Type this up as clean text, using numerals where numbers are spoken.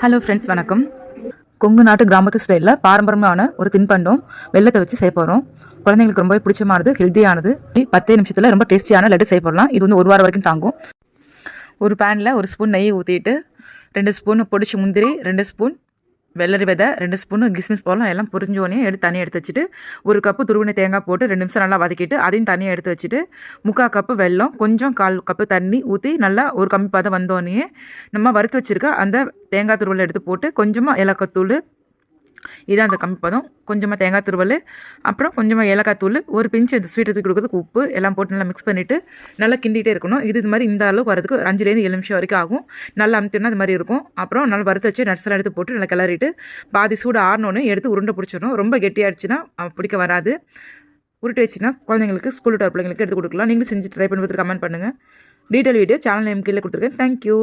Hello friends, வணக்கம். கொங்கு நாட்டு கிராமத்து ஸ்டைலில் பாரம்பரியமான ஒரு தின்பண்டம் வெள்ளத்தை வச்சு செய்ய போகிறோம். குழந்தைங்களுக்கு ரொம்பவே பிடிச்சமானது, ஹெல்த்தியானது. 10 நிமிஷத்தில் ரொம்ப டேஸ்டியான லட்டு செய்ய போடலாம். இது வந்து 1 வாரம் வரைக்கும் தாங்கும். ஒரு பேனில் 1 ஸ்பூன் நெய் ஊற்றிட்டு 2 ஸ்பூன் பொடிச்சு முந்திரி, 2 ஸ்பூன் வெள்ளரி விதை, 2 ஸ்பூன் கிஸ்மிஸ் போடலாம். எல்லாம் பொரிஞ்சோடனே தனியாக எடுத்து வச்சுட்டு 1 கப்பு துருவின தேங்காய் போட்டு 2 நிமிஷம் நல்லா வதக்கிட்டு அதையும் தனியாக எடுத்து வச்சுட்டு 3/4 கப்பு வெல்லம், கொஞ்சம் 1/4 கப்பு தண்ணி ஊற்றி நல்லா ஒரு கம்மி பதம் வந்தோடனே நம்ம வறுத்து வச்சுருக்க அந்த தேங்காய் துருவலை எடுத்து போட்டு கொஞ்சமாக ஏலக்காய் தூள், இதான் அந்த கம்மி பதம், கொஞ்சமாக தேங்காய் துருவல், அப்புறம் கொஞ்சமாக ஏலக்காய் தூள், ஒரு பிஞ்சு இந்த ஸ்வீட் தூக்கி கொடுக்குறதுக்கு உப்பு எல்லாம் போட்டு நல்லா மிக்ஸ் பண்ணிவிட்டு நல்லா கிண்டிகிட்டே இருக்கணும். இது மாதிரி இந்த அளவுக்கு வரதுக்கு 5லேருந்து 7 நிமிஷம் வரைக்கும் ஆகும். நல்லா அமுத்தினா அது மாதிரி இருக்கும். அப்புறம் நல்லா வறுத்து வச்சு நட்ஸ்லாம் எடுத்து போட்டு நல்லா கிளறிட்டு பாதி சூடு ஆறணுன்னு எடுத்து உருண்டை பிடிச்சிடணும். ரொம்ப கெட்டியாகிடுச்சுன்னா பிடிக்க வராது. உருட்டு வச்சுன்னா குழந்தைங்களுக்கு, ஸ்கூல் விட்டு பிள்ளைங்களுக்கு எடுத்து கொடுக்கலாம். நீங்களும் செஞ்சு ட்ரை பண்ணி பார்த்துட்டு கமெண்ட் பண்ணுங்கள். டீட்டெயில் வீடியோ சேனல் நேம் கீழே கொடுத்துருக்கேன். தேங்க்யூ.